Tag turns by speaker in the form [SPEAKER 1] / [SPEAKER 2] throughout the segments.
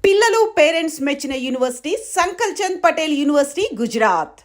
[SPEAKER 1] పిల్లలు పేరెంట్స్ మెచ్చిన university సంకల్ Chand Patel university Gujarat.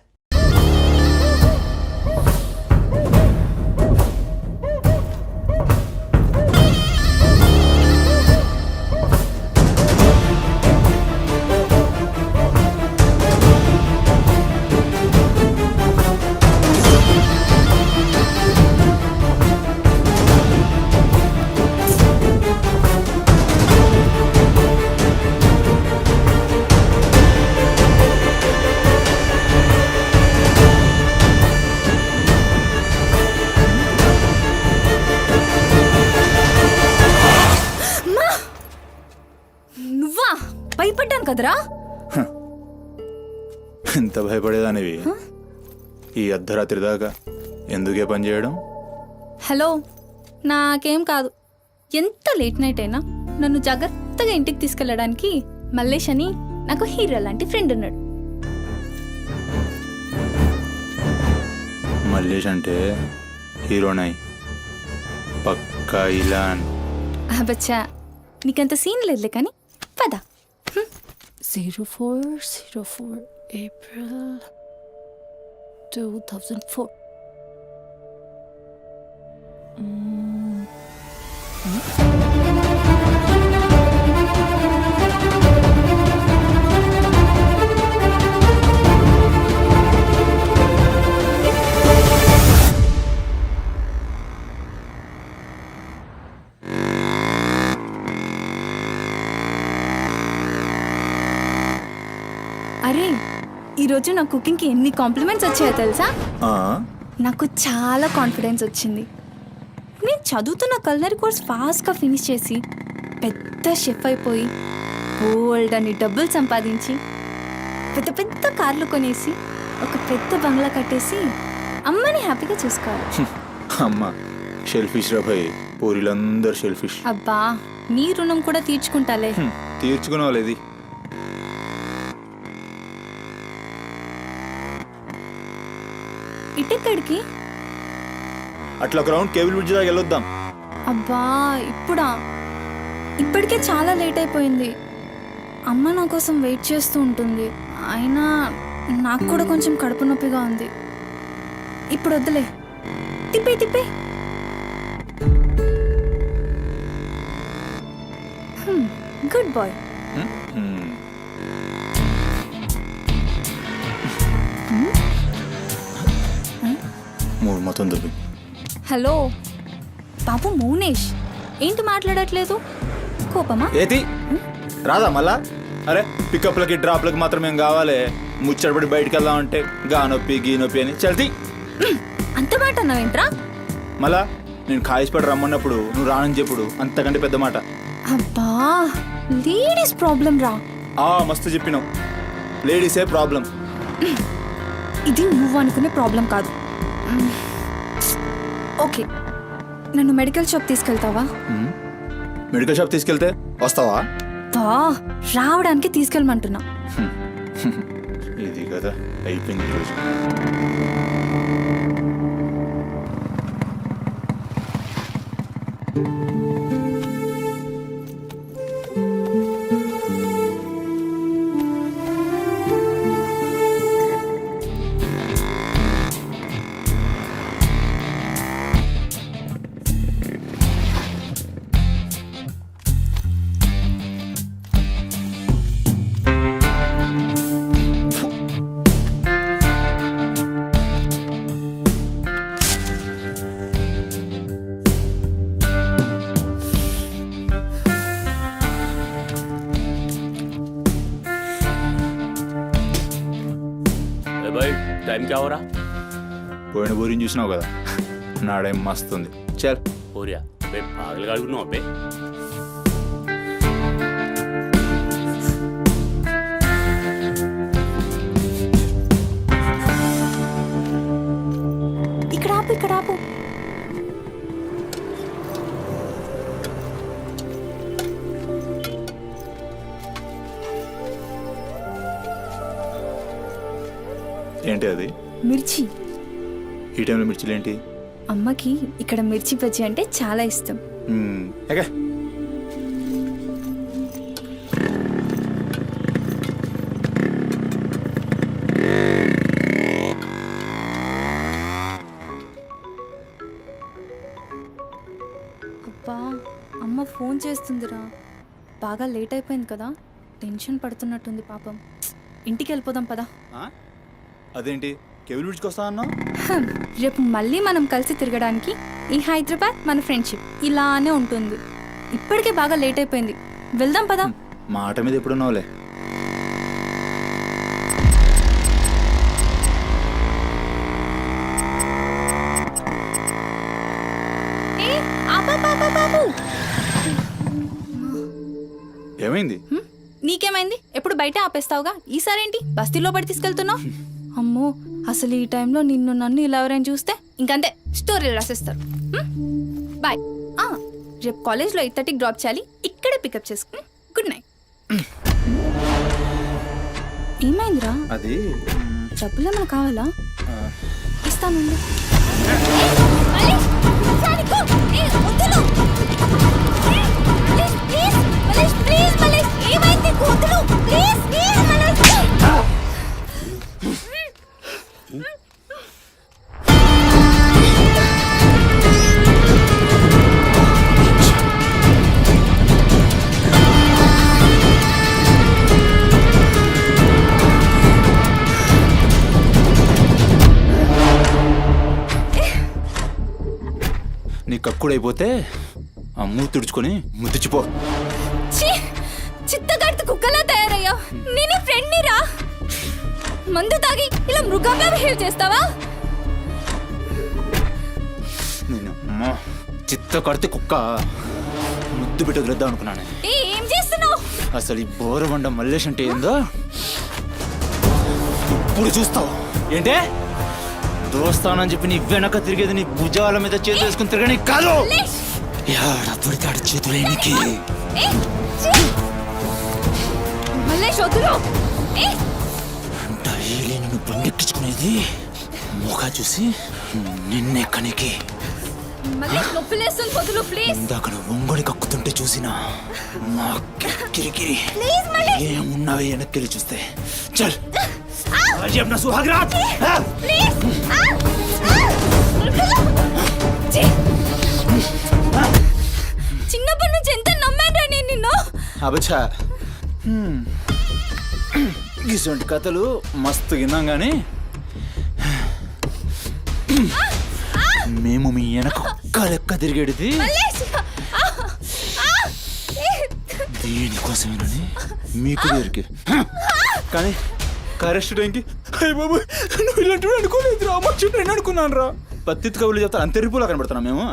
[SPEAKER 2] నువ్వా? భయపడ్డాను కదరా.
[SPEAKER 3] ఎంత భయపడేదానివి ఈ అర్ధరాత్రి దాకా ఎందుకే పని చేయడం?
[SPEAKER 2] హలో, నాకేం కాదు. ఎంత లేట్ నైట్ అయినా నన్ను జాగ్రత్తగా ఇంటికి తీసుకెళ్ళడానికి మల్లేష్ అని నాకు హీరో లాంటి ఫ్రెండ్ ఉన్నాడు.
[SPEAKER 3] మల్లేష్ అంటే హీరోనై పక్కా ఇలాన్.
[SPEAKER 2] బచ్చా, నీకంత సీన్ లేదులే కానీ పద. 0404 April 2004. అరే, ఈరోజు నా కుకింగ్కి ఎన్ని కాంప్లిమెంట్స్ వచ్చాయో తెలుసా? నాకు చాలా కాన్ఫిడెన్స్ వచ్చింది. నేను చదువుతున్న కల్నరీ కోర్స్ ఫాస్ట్గా ఫినిష్ చేసి పెద్ద షెఫ్ అయిపోయి బోల్డ్ అని డబ్బులు సంపాదించి పెద్ద పెద్ద కార్లు కొనేసి ఒక పెద్ద బంగ్లా కట్టేసి అమ్మని హ్యాపీగా చూసుకోవాలి.
[SPEAKER 3] అమ్మ షెల్ఫిష్ రా భయ్, పూరిలందరూ షెల్ఫిష్.
[SPEAKER 2] అబ్బా, నీ రుణం కూడా తీర్చుకుంటాలే.
[SPEAKER 3] తీర్చుకునేవాళ్ళేది.
[SPEAKER 2] ఇటెక్కడికి?
[SPEAKER 3] అట్లా గ్రౌండ్ కేబుల్ బ్రిడ్జ్ దాకా వెళ్ళొద్దాం.
[SPEAKER 2] అబ్బా, ఇప్పుడా? ఇప్పటికే చాలా లేట్ అయిపోయింది. అమ్మ నా కోసం వెయిట్ చేస్తూ ఉంటుంది. అయినా నాకు కూడా కొంచెం కడుపు నొప్పిగా ఉంది. ఇప్పుడు వద్దులే, తిప్పే తిప్పే. Good boy.
[SPEAKER 3] మూడు మొత్తం దుబ్బి.
[SPEAKER 2] హలో బాబు మౌనేష్, ఏంటి మాట్లాడట్లేదు? కోపమా?
[SPEAKER 3] ఏది రాదా మళ్ళా? అరే పికప్లకి డ్రాప్లకి మాత్రం ఏం కావాలి, ముచ్చటపడి బయటికి వెళ్దామంటే గా నొప్పి గీ నొప్పి అని చల్తి.
[SPEAKER 2] అంత మాట అన్నావేంట్రా?
[SPEAKER 3] మళ్ళా నేను కాయిస్పడి రమ్మన్నప్పుడు నువ్వు రానని చెప్పుడు అంతకంటే పెద్ద మాట.
[SPEAKER 2] అబ్బా, లేడీస్ ప్రాబ్లం రా.
[SPEAKER 3] మస్తు చెప్పినావు, లేడీసే ప్రాబ్లం.
[SPEAKER 2] ఇది నువ్వు అనుకునే ప్రాబ్లం కాదు. ఓకే, నన్ను మెడికల్ షాప్ తీసుకెళ్తావా?
[SPEAKER 3] మెడికల్ షాప్ తీసుకెళ్తే వస్తావా?
[SPEAKER 2] రావడానికి తీసుకెళ్ళమంటున్నా.
[SPEAKER 3] ఇది కదా అయిపోయింది ఈరోజు.
[SPEAKER 4] टाइम क्या हो रहा?
[SPEAKER 3] పోయిన బోరిని చూసినావు కదా, నాడేం మస్తుంది. చల్
[SPEAKER 4] बोरिया बे पागल गाड़ी नो बे.
[SPEAKER 2] ఇక్కడ ఆపు, ఇక్కడ ఆపు.
[SPEAKER 3] ఏంటి అది?
[SPEAKER 2] మిర్చి.
[SPEAKER 3] ఈ టైంలో మిర్చిలు ఏంటి?
[SPEAKER 2] అమ్మకి ఇక్కడ మిర్చి బజ్జీ అంటే చాలా ఇష్టం. ఫోన్ చేస్తుందిరా. బాగా లేట్ అయిపోయింది కదా, టెన్షన్ పడుతున్నట్టుంది పాపం. ఇంటికి వెళ్ళిపోదాం పదా.
[SPEAKER 3] అదేంటి కేబుల్ విడిచుకొస్తా అన్నా?
[SPEAKER 2] రేపు మళ్ళీ మనం కలిసి తిరగడానికి ఈ హైదరాబాద్ మన ఫ్రెండ్షిప్ ఇలానే ఉంటుంది. ఇప్పటికే బాగా లేట్ అయిపోయింది, వెళ్దాం పదా.
[SPEAKER 3] మాట మీద ఎప్పుడున్నావులే.
[SPEAKER 2] ఏ, బాబు
[SPEAKER 3] ఏమైంది?
[SPEAKER 2] నీకేమైంది? ఎప్పుడు బయట ఆపేస్తావుగా, ఈసారేంటి బస్తీలో పడి తీసుకెళ్తున్నావు? అమ్మో, అసలు ఈ టైంలో నిన్ను నన్ను ఇలా ఎవరైనా చూస్తే ఇంకంతే, స్టోరీలు రాసేస్తారు. బాయ్. రేపు కాలేజ్లో 8:30కి డ్రాప్ చేయాలి, ఇక్కడే పికప్ చేసుకుని గుడ్ నైట్. ఏమైందిరా?
[SPEAKER 3] అది
[SPEAKER 2] డబ్బులు ఏమైనా కావాలా? ఇస్తాను.
[SPEAKER 3] నీ కక్కుడైపోతే ఆ మూతి తుడుచుకొని ముద్దుచిపో.
[SPEAKER 2] చిత్తగాడితో కుక్కలా తయారయ్యా. నేను ఫ్రెండ్ రా. మందు తాగి ఇలా మృగంగా బిహేవ్ చేస్తావా?
[SPEAKER 3] నేను చిత్త కడితే కుక్క ముద్దు పెట్టి వదిలేద్దాం అనుకున్నాను.
[SPEAKER 2] ఏం చేస్తున్నావు?
[SPEAKER 3] అసలు ఈ బోరబండ మల్లేష్ అంటే ఏందో ఇప్పుడు చూస్తావు. ఏంటే దోస్తానని చెప్పి నీ వెనక తిరిగేది నీ భుజాల మీద చేతులు వేసుకుని తిరగని కాదు. దొరికాడు చేతులేనికి. డైలీ నిన్ను బండెక్కించుకునేది ముఖా చూసి నిన్నెక్కనికి. ఇందాక ఒంగొని కక్కుతుంటే చూసిన మా కిరికిరి ఏమున్నావే వెనక్కి చూస్తే. చల్ आज अपना सुहाग रात.
[SPEAKER 2] చిన్నప్పటి నుంచి ఎంత నమ్మాను నేను నిన్ను.
[SPEAKER 3] అబచ్చా ఇటువంటి కథలు మస్తు విన్నాం కానీ మేము మీ వెనక ఒక్క లెక్క తిరిగేది దీనికోసమేనని మీకు దొరికి. కానీ కరెస్ట్ టైంకి అయ్య బాబు నువ్వు ఇలాంటి అనుకోలేదు రా, అమ్మ చుట్టూ నేను అనుకున్నాను రా. పత్తి కబుర్లు చెప్తా అంత రిపులా కనబడుతున్నాం మేము.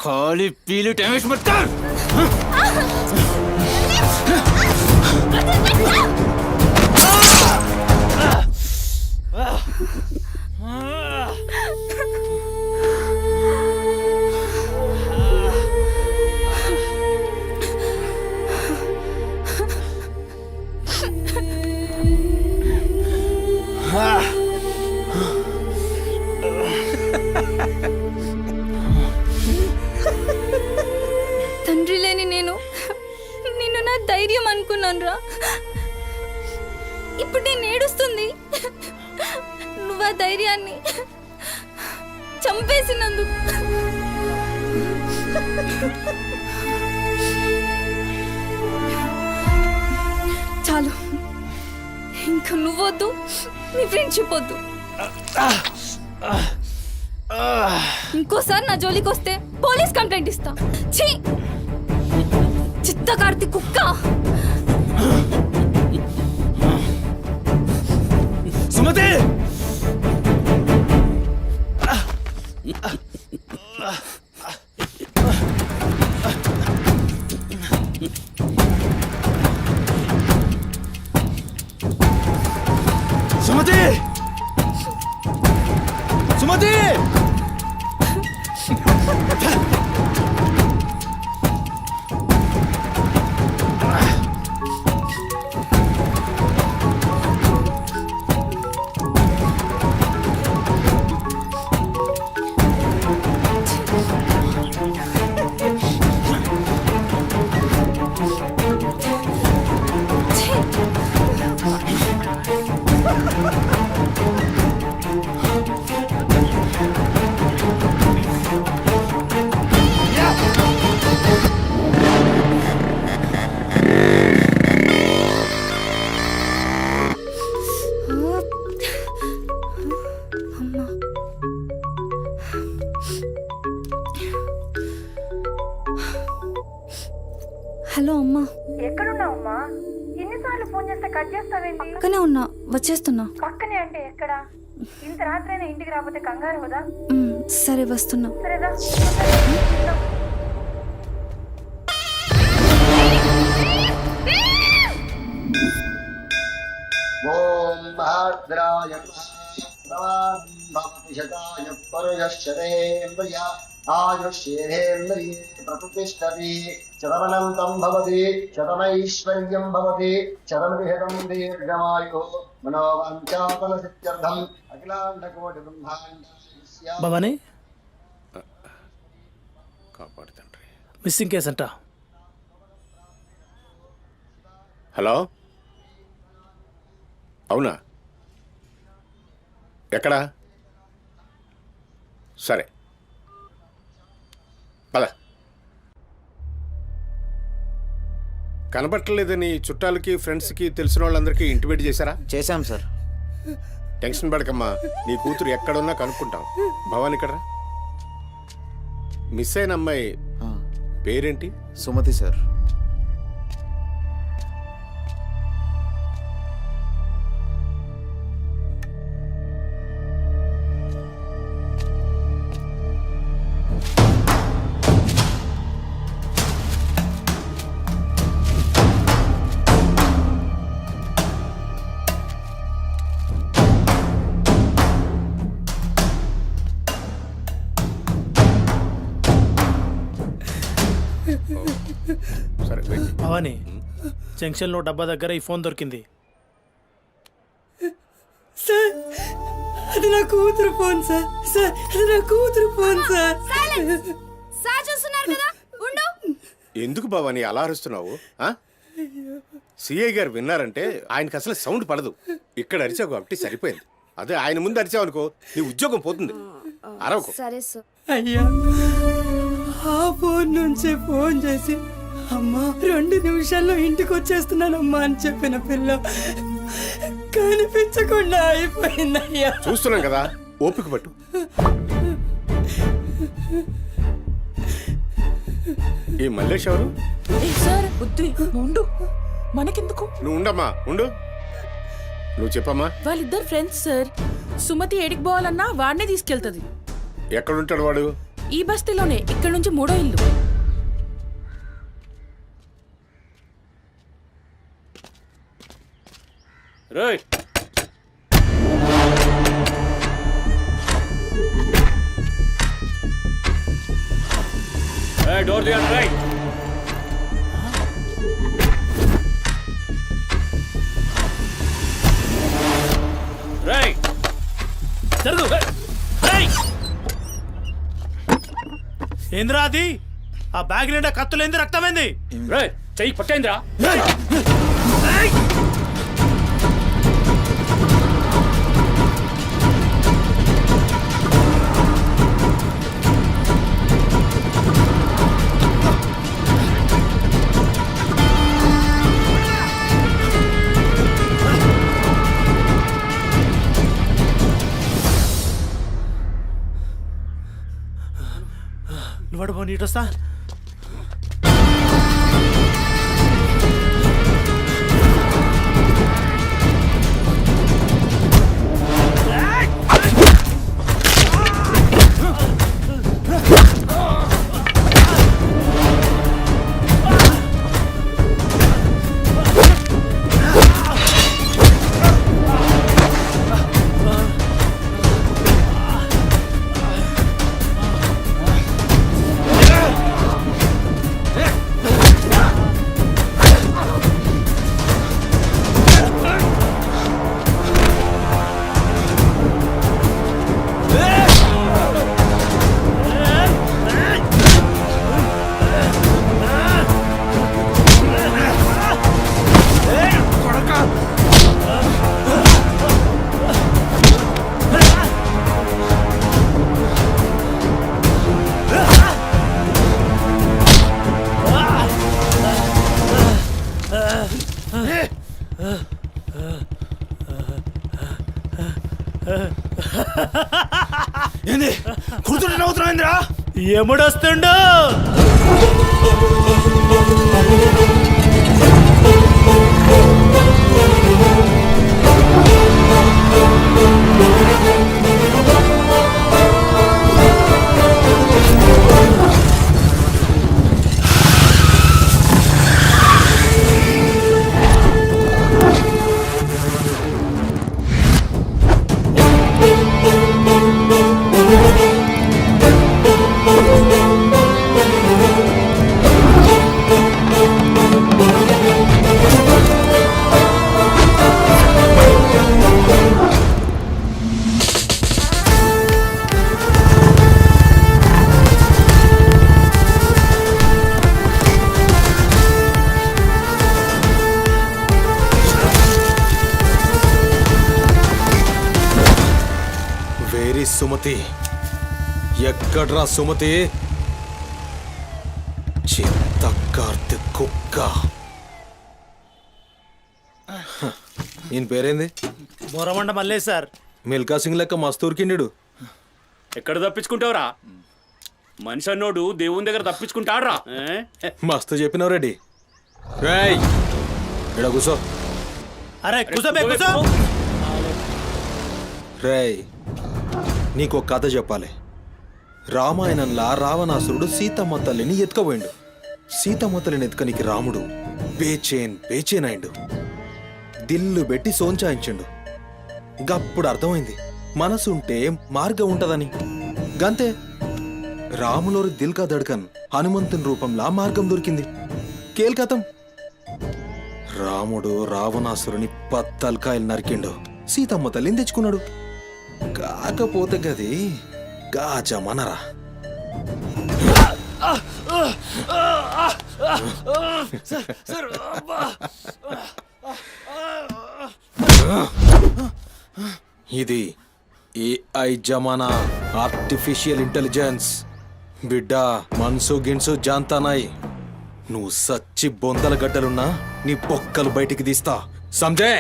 [SPEAKER 3] ఖాళీ పీలు టైం వేస్ట్ మత్తారు.
[SPEAKER 2] తండ్రి లేని నేను నిన్ను నా ధైర్యం అనుకున్నాను రా. ఇప్పుడు నేను ఏడుస్తుంది. నువ్వు ఆ ధైర్యాన్ని చంపేసినందుకు. చాలు, ఇంకా నువ్వొద్దు, నీ ఫ్రెండ్షిప్ వద్దు. ఇంకోసారి నా జోలికి వస్తే పోలీస్ కంప్లైంట్ ఇస్తా. ఛీ, చిత్తకార్తి కుక్క.
[SPEAKER 3] సుమతి సుమతి సుమతి
[SPEAKER 2] ఛీ.
[SPEAKER 5] ఎక్కడున్నావమ్మా? ఎన్నిసార్లు ఫోన్ చేస్తే కట్ చేస్తావేంటి?
[SPEAKER 2] పక్కనే ఉన్నా, వచ్చేస్తున్నా.
[SPEAKER 5] పక్కనే అంటే ఎక్కడ? ఇంత రాత్రైనా ఇంటికి రాకపోతే కంగారు కదా?
[SPEAKER 2] సరే వస్తున్నా.
[SPEAKER 5] సరేదా?
[SPEAKER 6] ఓం భాద్రాయ భవతి శతాయ పరుయశ్చరేంద్రియ ఆయుష్యేంద్రియే ప్రతిష్టతి శతమనంతం భవతి శతమైశ్వర్యం భవతి శతమిహితం దీర్ఘమాయు మనోవాంఛాఫల సిద్ధ్యర్థం అఖిలాండకోటి బ్రహ్మాండ
[SPEAKER 7] భవానీ
[SPEAKER 4] కాపాడు తండ్రి.
[SPEAKER 7] మిస్సింగ్ కేసు అంట.
[SPEAKER 4] హలో, అవునా? ఎక్కడా? సరే పద. కనబట్టలేదని చుట్టాలకి ఫ్రెండ్స్కి తెలిసిన వాళ్ళందరికీ ఇంటిమేట్ చేశారా?
[SPEAKER 3] చేశాం సార్.
[SPEAKER 4] టెన్షన్ పడకమ్మా, నీ కూతురు ఎక్కడున్నా కనుక్కుంటాం. భవాని ఇక్కడ మిస్ అయిన అమ్మాయి పేరేంటి?
[SPEAKER 3] సుమతి సార్.
[SPEAKER 4] సరే వెయిట్.
[SPEAKER 7] భవానీ, జంక్షన్లో డబ్బా దగ్గర ఈ ఫోన్ దొరికింది.
[SPEAKER 8] సార్ అది నా కూతురు ఫోన్ సార్. సార్ అది నా కూతురు ఫోన్ సార్.
[SPEAKER 2] సార్ చూస్తున్నారు కదా, ఉండు.
[SPEAKER 4] ఎందుకు భవాని అలా అరుస్తున్నావు? సిఐ గారు విన్నారంటే ఆయనకి అసలు సౌండ్ పడదు. ఇక్కడ అరిచావు కాబట్టి సరిపోయింది. అదే ఆయన ముందు అరిచావు అనుకో, నీ ఉద్యోగం పోతుంది. అరవకు.
[SPEAKER 2] సరే సార్.
[SPEAKER 8] అయ్యా ఆ ఫోన్ నుంచి ఫోన్ చేసి అమ్మా 2 నిమిషాల్లో ఇంటికి వచ్చేస్తున్నానమ్మా అని చెప్పిన పిల్ల కనిపించకుండా అయిపోయిందయ్యా.
[SPEAKER 4] చూస్తున్నాం కదా, ఓపిక పట్టు. ఈ మల్లేష్ ఎవరు?
[SPEAKER 9] సార్ బుద్ధి ఉండు, మనకెందుకు?
[SPEAKER 4] నువ్వు ఉండమ్మా, ఉండు. నువ్వు చెప్పమ్మా.
[SPEAKER 9] వాళ్ళిద్దరు ఫ్రెండ్స్ సార్. సుమతి ఏడికి పోవాలన్నా వాడినే తీసుకెళ్తుంది.
[SPEAKER 4] ఎక్కడుంటాడు వాడు?
[SPEAKER 9] ఈ బస్తీలోనే, ఇక్కడ నుంచి 3వ ఇల్లు.
[SPEAKER 4] రైట్. డోర్ తీయండి. రైట్. రైట్.
[SPEAKER 7] జరుగు. ఏంద్రా అది? ఆ బ్యాగ్ నిండా కత్తులేంది, రక్తమైంది.
[SPEAKER 4] రైట్. చెయ్యి పట్టేంద్రా.
[SPEAKER 7] నువ్వు నీటొస్తా.
[SPEAKER 3] ఏంది కూర్చుంటే నవ్వుతున్నాయిందిరా?
[SPEAKER 7] ఎముడొస్తుండు?
[SPEAKER 10] సుమతి ఎక్కడ్రా సుమతి? చిత్త కార్తె కుక్క. ఈయన పేరేంది?
[SPEAKER 7] బోరమండ మల్లేష్ సార్.
[SPEAKER 10] మిల్కా సింగ్ లెక్క మస్తూర్కిండు.
[SPEAKER 11] ఎక్కడ తప్పించుకుంటావురా? మనిషి అన్నోడు దేవుని దగ్గర తప్పించుకుంటాడ్రా.
[SPEAKER 10] మస్తు చెప్పినావు రెడ్డి. రేయ్ ఇడ కూసో.
[SPEAKER 7] అరే కూసోబే కూసో.
[SPEAKER 10] రేయ్ నీకు కథ చెప్పాలి. రామాయణంలా రావణాసురుడు సీతమ్మ తల్లిని ఎత్తుకపోయిండు. సీతమ్మ తల్లిని ఎత్తుకనికి రాముడు బేచేన్ అయిండు. దిల్లు పెట్టి సోంచాయించిండు. గప్పుడు అర్థమైంది మనసుంటే మార్గం ఉంటదని. గంతే రాములోరి దిల్ కా దడ్కన్ హనుమంతుని రూపంలా మార్గం దొరికింది. కేల్కతం రాముడు రావణాసురుని పత్తల్కాయలు నరికిండు. సీతమ్మ తల్లిని తెచ్చుకున్నాడు. కాకపోతే గది గాజమనరా. ఇది ఏఐ జమానా, ఆర్టిఫిషియల్ ఇంటెలిజెన్స్. బిడ్డ మనసు గిన్సు జాంతానాయ్. నువ్వు సచ్చి బొందల గడ్డలున్నా నీ బొక్కలు బయటికి తీస్తా. సంజే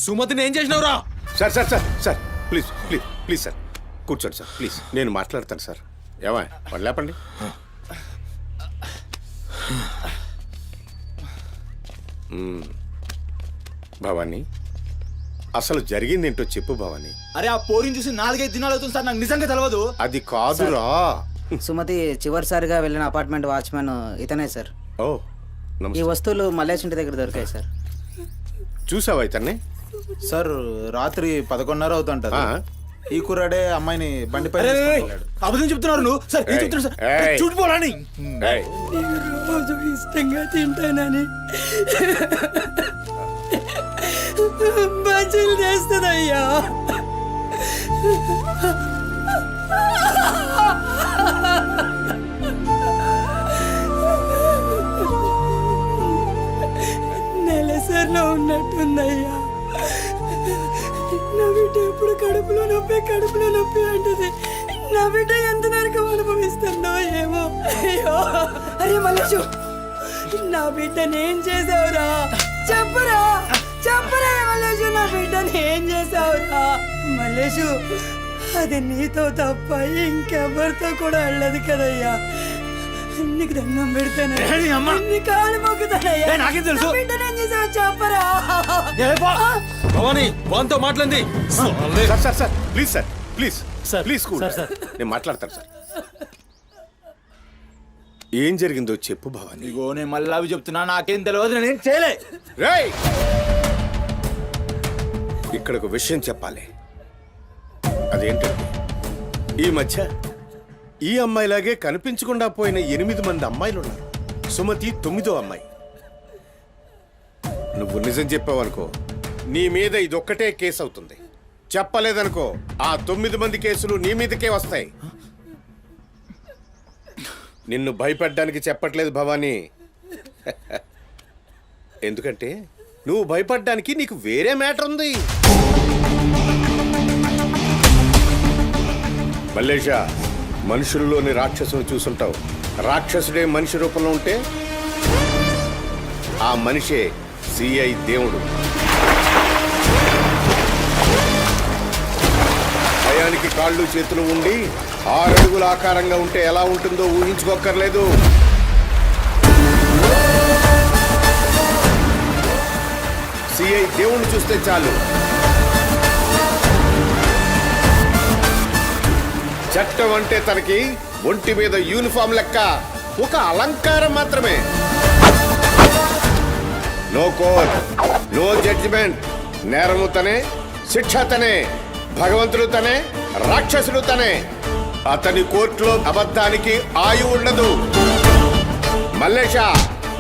[SPEAKER 10] సుమతిని ఏం చేసినవురా?
[SPEAKER 4] Sir sir sir sir please please please sir కూర్చోండి సార్ ప్లీజ్. నేను మాట్లాడతాను సార్. ఏమా వాళ్ళు లేపండి. భవానీ అసలు జరిగిందేంటో చెప్పు భవానీ.
[SPEAKER 3] అరే ఆ పోరిని చూసి 4-5 దినాలు అవుతుంది సార్. నాకు నిజంగా తెలియదు.
[SPEAKER 4] అది కాదురా.
[SPEAKER 8] సుమతి చివరిసారిగా వెళ్ళిన అపార్ట్మెంట్ వాచ్మెన్ ఇతనే సార్.
[SPEAKER 4] ఓ
[SPEAKER 8] ఈ
[SPEAKER 4] నమస్తే.
[SPEAKER 8] వస్తువులు మల్లేష్ ఇంటి దగ్గర దొరికాయి సార్.
[SPEAKER 4] చూసావా ఇతన్ని?
[SPEAKER 3] సార్ రాత్రి 11:30 అవుతుంటది.
[SPEAKER 4] ఆ?
[SPEAKER 3] ఈ కుర్రాడే అమ్మాయిని బండిపై
[SPEAKER 7] అబద్ధం చెప్తున్నారు నువ్వు. సార్ ఏం చెప్తున్నారు సార్? చూడిపోవాలని.
[SPEAKER 4] ఏయ్,
[SPEAKER 8] రోజు ఇష్టంగా తింటానని బజ్జీలు చేస్తుందయ్యా. నెలసరిలో ఉన్నట్టుందయ్యా. నా బిడ్డ ఎప్పుడు కడుపులో నొప్పి అంటది. నా బిడ్డ ఎంత నరకం అనుభవిస్తుందో ఏమో. అయ్యో అరే మల్లేషు, నా బిడ్డని ఏం చేసావురా? చెప్పరా మల్లేషు, నా బిడ్డని ఏం చేసావురా? మల్లేషు, అది నీతో తప్ప ఇంకెవరితో కూడా వెళ్ళదు కదయ్యా. నీకు దండం పెడతాను, నీ కాళ్ళు మొక్కుతానయ్యా.
[SPEAKER 7] నాకేం తెలుసు?
[SPEAKER 8] నా బిడ్డని ఏం చేసావు చెప్పరా?
[SPEAKER 10] భవానీ వాంతో మాట్లాడింది.
[SPEAKER 4] Sir sir sir please sir please
[SPEAKER 7] sir,
[SPEAKER 4] please cool.
[SPEAKER 7] Sir, sir.
[SPEAKER 4] నేను మాట్లాడతాను సార్. ఏం జరిగిందో చెప్పు భవానీ.
[SPEAKER 3] ఇగో నేను మళ్ళీ అవి చెప్తున్నా. నాకేం తెలియదు. నేను చేయలే.
[SPEAKER 4] రేయ్, ఇక్కడ ఒక విషయం చెప్పాలి. అదేంటంటే ఈ మధ్య ఈ అమ్మాయిలాగే కనిపించకుండా పోయిన 8 మంది అమ్మాయిలు ఉన్నారు. సుమతి 9వ అమ్మాయి. నువ్వు నిజం చెప్పావనుకో నీ మీద ఇదొక్కటే కేసు అవుతుంది. చెప్పలేదనుకో ఆ 9 మంది కేసులు నీ మీదకే వస్తాయి. నిన్ను భయపడ్డానికి చెప్పట్లేదు భవానీ. ఎందుకంటే నువ్వు భయపడ్డానికి నీకు వేరే మ్యాటర్ ఉంది. మల్లేషా, మనుషుల్లోని రాక్షసుని చూసుంటావు. రాక్షసుడే మనిషి రూపంలో ఉంటే ఆ మనిషే సిఐ దేవుడు. భయానికి కాళ్ళు చేతులు ఉండి 6 అడుగుల ఆకారంగా ఉంటే ఎలా ఉంటుందో ఊహించుకోక్కర్లేదు. సిఐ దేవుణ్ణి చూస్తే చాలు. చట్టం అంటే తనకి ఒంటి మీద యూనిఫామ్ లెక్క ఒక అలంకారం మాత్రమే. No court, no judgment. నేరము తనే, శిక్ష తనే, భగవంతుడు తనే, రాక్షసుడు తనే. అతని కోర్టులో అబద్ధానికి ఆయువు ఉండదు. మల్లేష,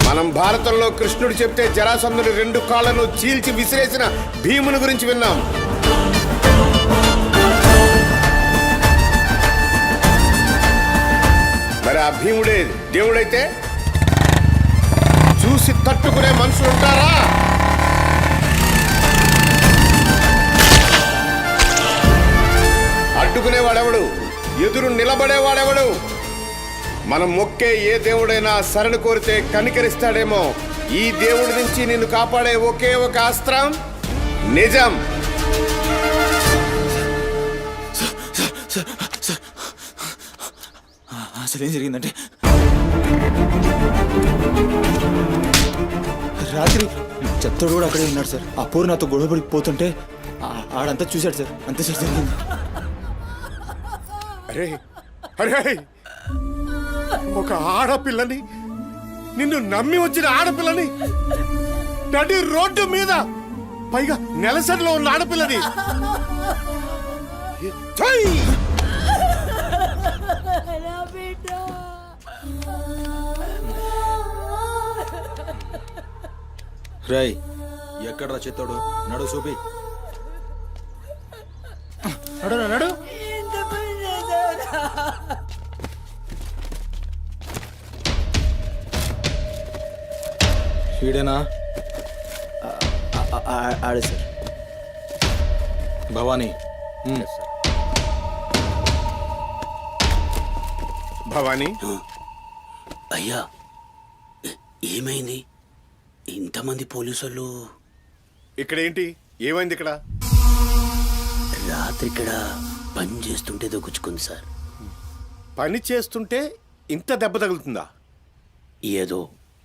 [SPEAKER 4] మనం భారతంలో కృష్ణుడు చెప్తే జరాసంధుని 2 కాళ్లను చీల్చి విసిరేసిన భీముని గురించి విన్నాం. మరి ఆ భీముడే దేవుడైతే చూసి తట్టుకునే మనుషులు ఉంటారా? ఎదురు నిలబడేవాడెవడు? మనం మొక్కే ఏ దేవుడైనా శరణు కోరితే కనికరిస్తాడేమో. ఈ దేవుడి నుంచి నిన్ను కాపాడే ఒకే ఒక అస్త్రం నిజం.
[SPEAKER 3] అసలు ఏం జరిగిందంటే రాత్రి చెత్తోడు కూడా అక్కడే ఉన్నాడు సార్. ఆ పోరు నాతో గొడవపడి పోతుంటే ఆడంతా చూశాడు సార్. అంతే సార్ జరిగింది.
[SPEAKER 4] అరే అరే, ఒక ఆడపిల్లని, నిన్ను నమ్మి వచ్చిన ఆడపిల్లని నడి రోడ్డు మీద, పైగా నెలసరిలో ఉన్న ఆడపిల్లని ఛై!
[SPEAKER 10] రై ఎక్కడ్రా చెత్తోడు? నడు చూపి.
[SPEAKER 3] నడు నడు.
[SPEAKER 10] ఈడేనా?
[SPEAKER 3] ఆడే సార్.
[SPEAKER 10] భవానీ.
[SPEAKER 4] భవానీ,
[SPEAKER 11] అయ్యా ఏమైంది? ఇంతమంది పోలీసులు
[SPEAKER 4] ఇక్కడ ఏంటి? ఏమైంది ఇక్కడ?
[SPEAKER 11] రాత్రి ఇక్కడ పని చేస్తుంటే దొక్కుచుకుంది సార్.
[SPEAKER 4] పని చేస్తుంటే ఇంత దెబ్బ తగులుతుందా?
[SPEAKER 11] ఏదో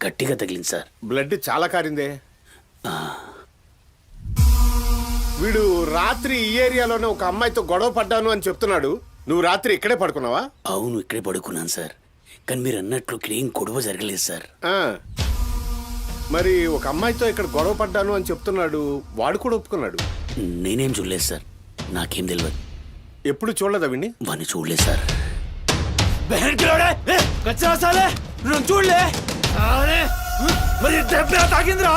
[SPEAKER 11] గట్టిగా తగిలింది సార్.
[SPEAKER 4] బ్లడ్ చాలా కారిందే. వీడు రాత్రి ఈ ఏరియాలోనే ఒక అమ్మాయితో గొడవ పడ్డాను అని చెప్తున్నాడు. నువ్వు రాత్రి ఇక్కడే పడుకున్నావా?
[SPEAKER 11] అవును, ఇక్కడే పడుకున్నాను సార్. కానీ మీరు అన్నట్లు ఇక్కడ ఏం గొడవ జరగలేదు సార్.
[SPEAKER 4] మరి ఒక అమ్మాయితో ఇక్కడ గొడవ పడ్డాను అని చెప్తున్నాడు, వాడు కూడా ఒప్పుకున్నాడు.
[SPEAKER 11] నేనేం చూడలేదు సార్, నాకేం తెలియదు.
[SPEAKER 4] ఎప్పుడు చూడలేదా విని?
[SPEAKER 11] వాడిని చూడలేదు సార్.
[SPEAKER 3] చూడలే మరి తాకిందిరా.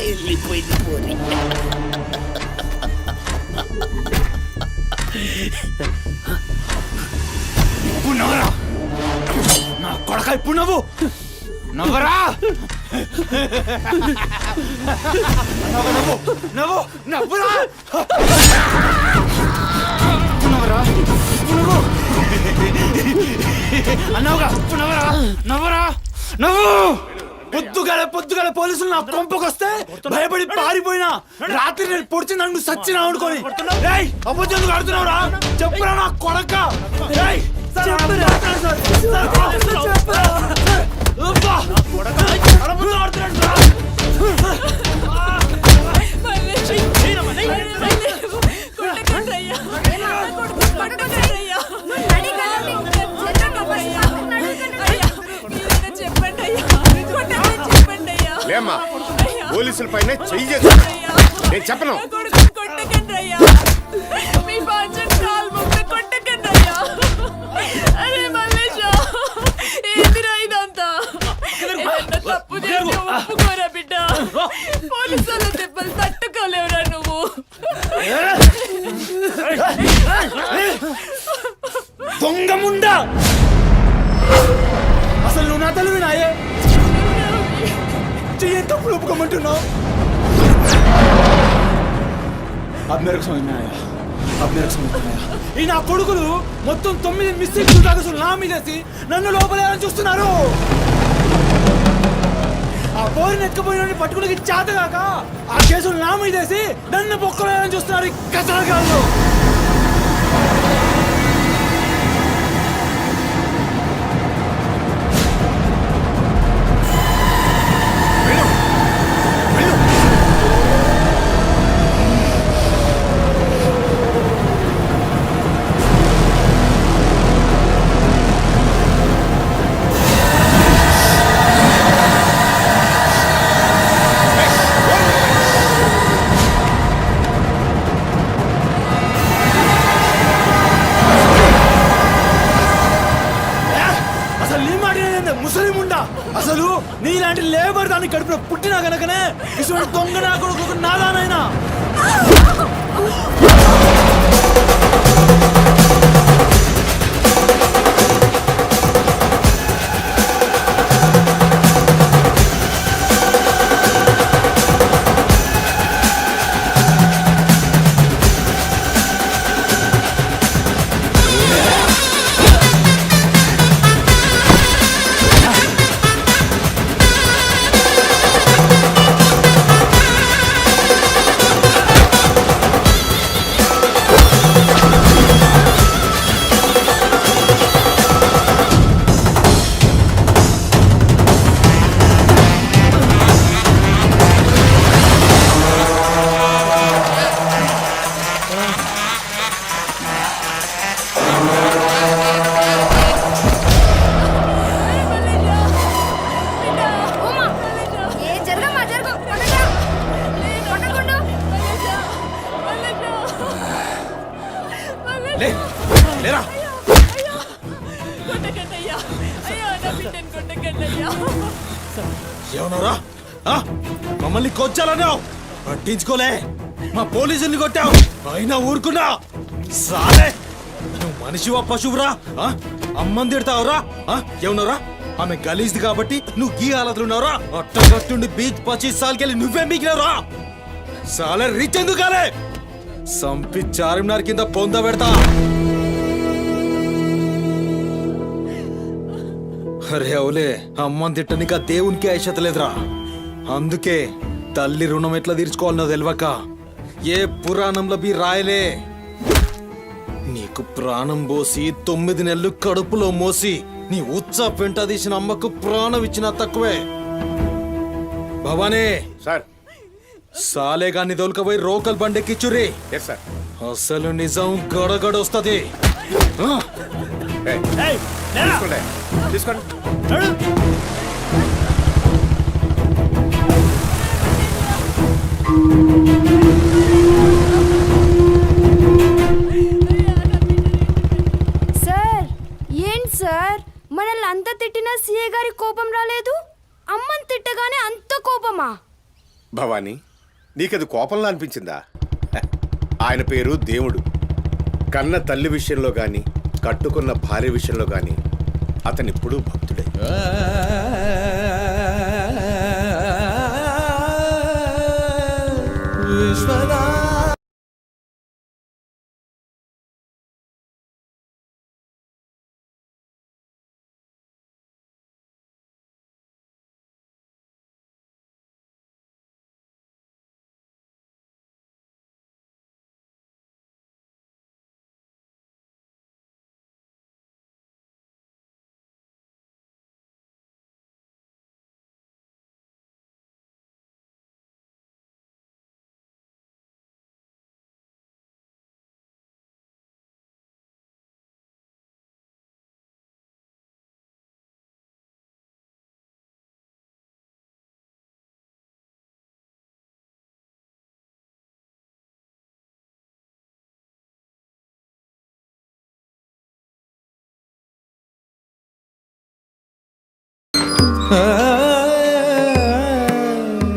[SPEAKER 11] వెళ్ళిపోయింది పోనీ.
[SPEAKER 3] ఇప్పుడు నవ్వరా నా కొడక. ఇప్పుడు నవ్వు నవ్వరా. నవ్వు నవ్వు నవ్వురా. నవ్వరా నవ్వు అన్నావుగా. ఇప్పుడు నవ్వరా నవ్వరా నవ్వు. పొద్దుగాల పోలీసులు నా కొంపకొస్తే భయపడి పారిపోయినా రాత్రి నేను పొడిచి నన్ను సచ్చినా అనుకోని అబద్ధం ఆడుతున్నావురా. చెప్పురా నా కొడక.
[SPEAKER 4] లేమ్మా, పోలీసుల పైన చెయ్యి చేసి నేను చెప్పను.
[SPEAKER 9] పోలీసుల దెబ్బలు తట్టుకోలేవురా నువ్వు.
[SPEAKER 3] దొంగ ముండా, అసలు నువ్వు నా తల్లి నాయే చెయ్యి తప్పులు ఒప్పుకోమంటున్నావు. ఈ నా కొడుకులు మొత్తం 9 మిస్టేక్లు కాగసులు నా మీదేసి నన్ను లోపలేయాలని చూస్తున్నారు. ఆ పోరిని ఎత్తుకుపోయిన పట్టుకుని చేతగాక ఆ కేసులు నా మీదేసి నన్ను పొక్కలేయాలని చూస్తున్నారు ఈ కసరగాళ్ళు. అసలు నీలాంటి లేబర్ దాన్ని కడుపులో పుట్టినా కనుకనే ఇటువంటి దొంగ నా కొడుకు నాదానైనా.
[SPEAKER 10] లే లేరా ఏమన్నారా మమ్మల్ని కొచ్చాలన్నావు పట్టించుకోలే మా పోలీసుల్ని కొట్టావు అయినా ఊరుకున్నా సాలే నువ్వు మనిషివా పశువురా అమ్మని తిడతావురా ఏమన్నారా ఆమె గలీజ్ది కాబట్టి నువ్వు గీ హాలతులున్నావురా అట్టగట్టుండి బీచ్ 25 సార్కెళ్ళి నువ్వే మిగిలినరా సాలే రీచ్ ఎందుకు కాలే సంపి చార్మినార్ కింద పొంద పెడతా అరే అవులే అమ్మని తిట్టనిక దేవునికి ఐషత లేదురా అందుకే తల్లి రుణం ఎట్లా తీర్చుకోవాలనో తెలియక ఏ పురాణంలో బి రాయలే నీకు ప్రాణం పోసి 9 నెలలు కడుపులో మోసి నీ ఉచ్చ పెంట తీసిన అమ్మకు ప్రాణం ఇచ్చినా తక్కువే భవానీ
[SPEAKER 4] సార్
[SPEAKER 10] సాలేగాన్ని దొలకపోయి రోకల్ బండెక్కిచ్చురి
[SPEAKER 4] ఎస్ సార్
[SPEAKER 10] అసలు నిజం గడగడొస్తది
[SPEAKER 4] తీసుకోండి తీసుకోండి
[SPEAKER 2] సార్ ఏంటి సార్ మనల్ని అంత తిట్టినా సీఏ గారి కోపం రాలేదు అమ్మని తిట్టగానే అంత కోపమా
[SPEAKER 4] భవానీ నీకది కోపంలా అనిపించిందా ఆయన పేరు దేవుడు కన్న తల్లి విషయంలో గాని కట్టుకున్న భార్య విషయంలో గాని అతనిప్పుడు భక్తుడే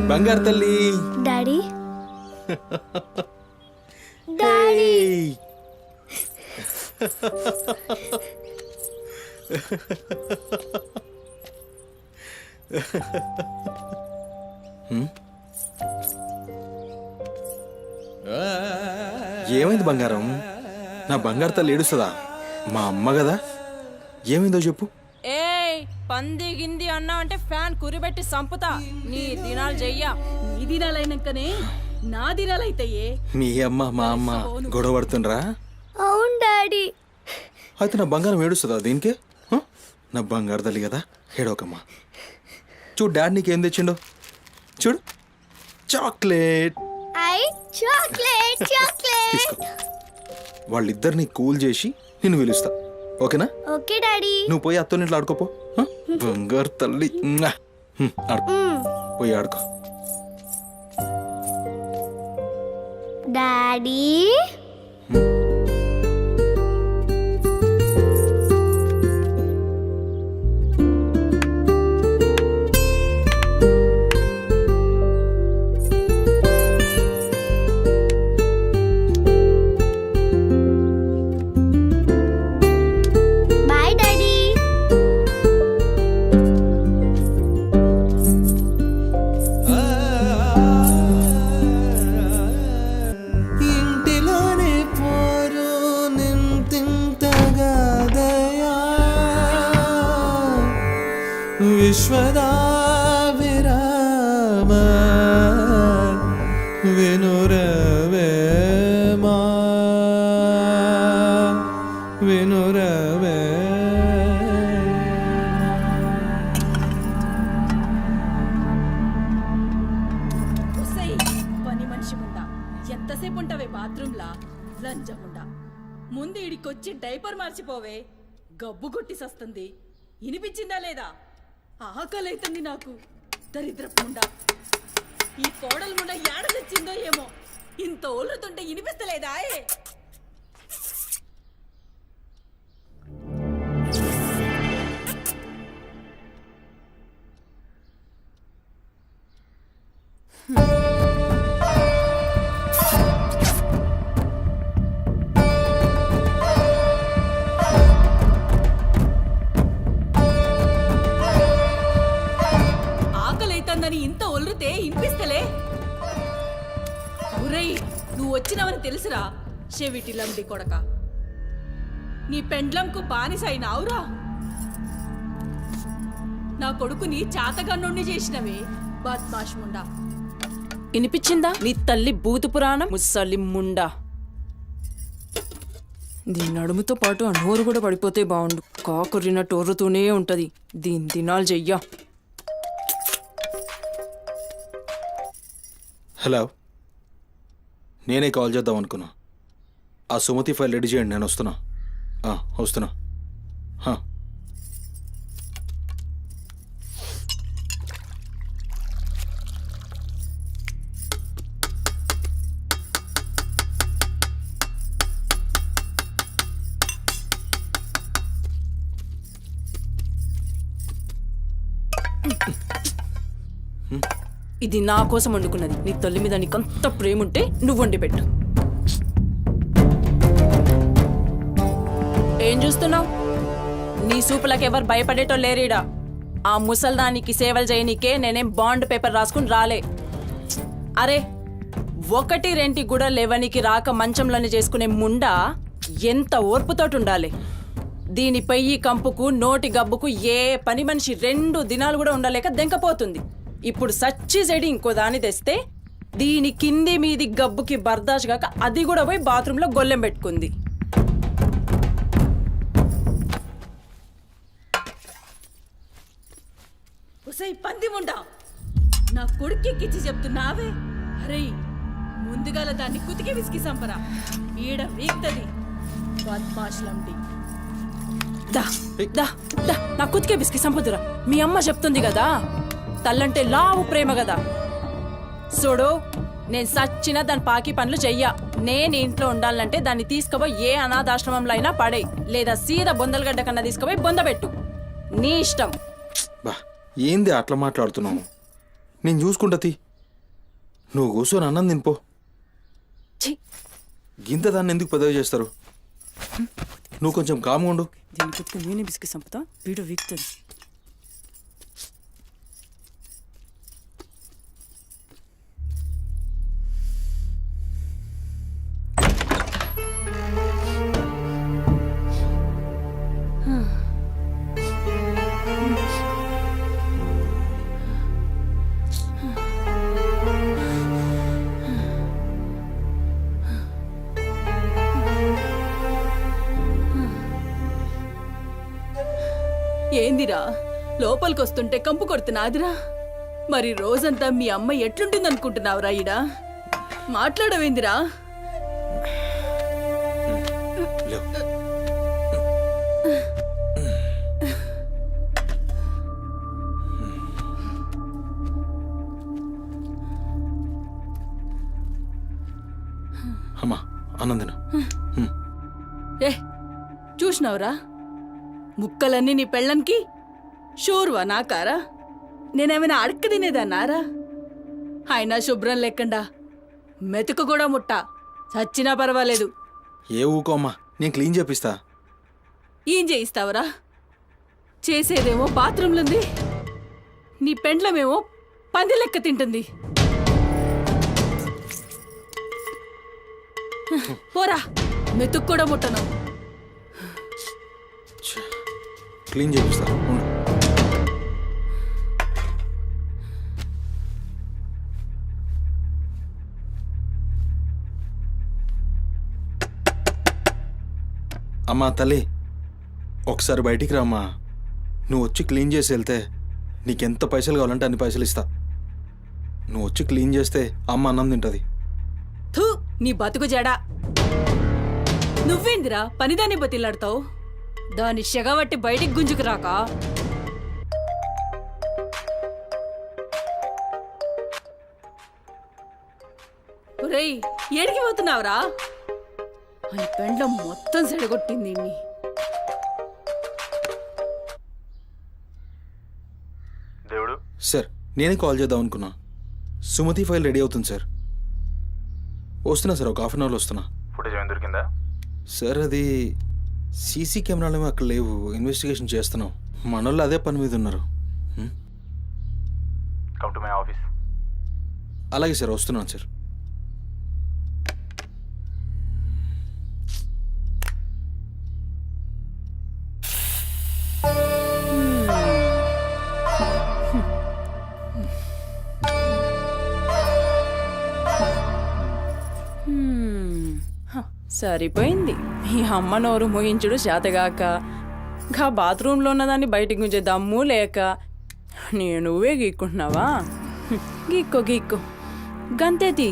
[SPEAKER 10] బంగారు తల్లి
[SPEAKER 2] డాడీ డాడీ
[SPEAKER 10] ఏమైంది బంగారం నా బంగారు తల్లి ఏడుస్తుందా మా అమ్మ కదా ఏమైందో చెప్పు
[SPEAKER 9] ఏయ్ పంది గింది అన్నా అంటే ఫ్యాన్ కురిబెట్టి సంపుతా నీ దినాలు చెయ్యా నీ దినాలైనాకనే నా దినాలైతాయే
[SPEAKER 10] మీ అమ్మ మా అమ్మ గొడవ పడుతుండ్రా
[SPEAKER 2] అవును డాడీ
[SPEAKER 10] అయితే నా బంగారం ఏడుస్తుందా దీనికే నా బంగారు తల్లి కదా ఏడోకమ్మా చూడు డాడీ నీకేం తెచ్చిండో చూడు చాక్లెట్
[SPEAKER 2] ఐ చాక్లెట్ చాక్లెట్
[SPEAKER 10] తీసుకో వాళ్ళిద్దరిని కూల్ చేసి నిన్ను పిలుస్తా ఓకేనా
[SPEAKER 2] ఓకే డాడీ
[SPEAKER 10] నువ్వు పోయి అత్తోని ఇంట్లో ఆడుకోపో బంగారు తల్లి ఆడుకో పోయి ఆడుకో
[SPEAKER 2] డాడీ బాయ్ డాడీ
[SPEAKER 3] ఇంటిలోనే పోరు నింతింతగాదయా విశ్వదా విరామ వినురవేమా వినురవే
[SPEAKER 9] పని మనిషి ముండా ఎంతసేపు ఉంటావే బాత్రూంలా లంజముండా ముందు ఇడికొచ్చి డైపర్ మార్చిపోవే గబ్బు కొట్టి సస్తుంది వినిపించిందా లేదా ఆకలైతుంది నాకు దరిద్రపుండా ఈ కోడలు ముండా ఏడ తెచ్చిందో ఏమో ఇంత ఓలుతుంటే వినిపిస్తలేదా అని తెలుసురా చెవిటి లండి కొడక. నీ పెండ్లంకు బానిసైనావురా. నా కొడుకుని చాతగన్నుణ్ణి చేసినవే బద్మాష్ ముండా.
[SPEAKER 8] వినిపించిందా నీ తల్లి భూత పురాణం ముసలి ముండా? దీని నడుముతో పాటు ఆ నోరు కూడా పడిపోతే బాగుండు. కాకురినట్టు ఒర్రుతూనే ఉంటది. దీని దినాలు చెయ్యా.
[SPEAKER 10] హలో, నేనే కాల్ చేద్దాం అనుకున్నా. ఆ సుమతి ఫైల్ రెడీ చేయండి, నేను వస్తున్నా. వస్తున్నా.
[SPEAKER 8] ఇది నా కోసం వండుకున్నది. నీ తల్లి మీద నీకంత ప్రేమ ఉంటే నువ్వు వండి పెట్టు. ఏం చూస్తున్నావు? నీ సూపులకు ఎవరు భయపడేటో లేరీడా. ఆ ముసల్దానికి సేవలు చేయనీకే నేనేం బాండ్ పేపర్ రాసుకుని రాలే. అరే, 1-2 కూడా లేవనికి రాక మంచంలోనే చేసుకునే ముండా ఎంత ఓర్పుతోటి ఉండాలి. దీని పెయ్యి కంపుకు నోటి గబ్బుకు ఏ పని మనిషి 2 దినాలు కూడా ఉండలేక దెంకపోతుంది. ఇప్పుడు సచ్చి చెడి ఇంకో దాన్ని తెస్తే దీని కింది మీది గబ్బుకి బర్దాష్ గాక అది కూడా పోయి బాత్రూంలో గొల్లెం పెట్టుకుంది.
[SPEAKER 9] ఉసై పంది ముండా, నా కొడుకెక్కిచ్చి చెప్తున్నావే. అరే, ముందుగాల దాన్ని కుతికి విసికి సంపరా. ఈడ వీక్తది బద్మాష్ లండి.
[SPEAKER 8] దా దా దా నా కుతికే బిస్కి సంపదురా. మీ అమ్మ చెప్తుంది కదా, తల్లంటే లావు ప్రేమ కదా. చూడు, నేను సచ్చిన దాని పాకి పనులు చెయ్యా. నేను ఇంట్లో ఉండాలంటే దాన్ని తీసుకుపోయి ఏ అనాథాశ్రమంలో అయినా పడే, లేదా సీదా బొందలగడ్డ కన్నా తీసుకుపోయి బొందబెట్టు. నీ ఇష్టం.
[SPEAKER 10] బా, ఏంది అట్లా మాట్లాడుతున్నావు? నేను చూసుకుంటా. నువ్వు కూర్చొని అన్నం తినిపో. గింత దాన్ని ఎందుకు పెద్దగా చేస్తారు? నువ్వు కొంచెం కామ్గా ఉండు.
[SPEAKER 8] దీని కుతికి నేనే బిస్కి సంపుతా. వీడు వీక్తుంది.
[SPEAKER 9] ఏందిరా లోపలికొస్తుంటే కంపు కొడుతున్నాదిరా? మరి రోజంతా మీ అమ్మ ఎట్లుంటుందనుకుంటున్నావురా? ఈడ మాట్లాడవేందిరా?
[SPEAKER 10] అమ్మా, అన్నం.
[SPEAKER 9] ఏ చూసినావురా, ముక్కలన్నీ నీ పెళ్ళన్కి షోర్వా నాకారా? నేనేమైనా అడక్క తినేదన్నారా? అయినా శుభ్రం లేకుండా మెతుకు కూడా ముట్ట చచ్చినా పర్వాలేదు.
[SPEAKER 10] ఏ ఊకోమ్మా, నేను క్లీన్ చేపిస్తా.
[SPEAKER 9] ఏం చేయిస్తావురా? చేసేదేమో బాత్రూంలుంది, నీ పెండ్లమేమో పంది లెక్క తింటుంది. పోరా, మెతుకు కూడా ముట్టను.
[SPEAKER 10] క్లీన్ చేపిస్తా. అమ్మా తల్లి, ఒకసారి బయటికి రామ్మా. నువ్వు వచ్చి క్లీన్ చేసి వెళ్తే నీకెంత పైసలు కావాలంటే అన్ని పైసలు ఇస్తా. నువ్వు వచ్చి క్లీన్ చేస్తే అమ్మ అన్నం తింటుంది.
[SPEAKER 9] థూ, నీ బతుకు జడా. నువ్వేందిరా పనిదాన్ని బతిలాడతావు? దాని షెగబట్టి బయటికి గుంజుకు రాక. ఒరేయ్, ఏడికి పోతున్నావురా? అని పెండ్లం మొత్తం సెడగొట్టింది.
[SPEAKER 10] దేవుడు సార్, నేనే కాల్ చేద్దాం అనుకున్నా. సుమతి ఫైల్ రెడీ అవుతుంది సార్. వస్తున్నా సార్, ఒక 1/2 అవర్లో వస్తున్నా.
[SPEAKER 3] ఫుటేజ్ ఏమైనా దొరికిందా
[SPEAKER 10] సార్? అది సీసీ కెమెరాలు అక్కడ లేవు, ఇన్వెస్టిగేషన్ చేస్తున్నాం. మనోళ్ళు అదే పని మీద ఉన్నారు.
[SPEAKER 3] Come to my office.
[SPEAKER 10] అలాగే సార్, వస్తున్నాను సార్.
[SPEAKER 8] సరిపోయింది మీ అమ్మ నోరు మోయించుడు చేతగాక గా బాత్రూంలో ఉన్నదాన్ని బయటికి గుంజే దమ్ము లేక నువ్వే గీక్కుంటున్నావా గీక్కో గీక్కో గంతేతి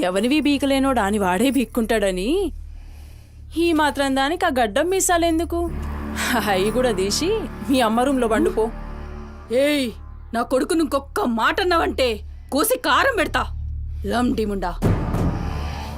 [SPEAKER 8] ఎవరివి బీకలేనోడు అని వాడే బీక్కుంటాడని ఈ మాత్రం దానికి ఆ గడ్డం మీసాలెందుకు అవి కూడా తీసి మీ అమ్మ రూమ్లో పండుకో.
[SPEAKER 9] ఏయ్ నా కొడుకు ఇంకొక్క మాట అన్నావంటే కోసి కారం పెడతా లండి ముండా.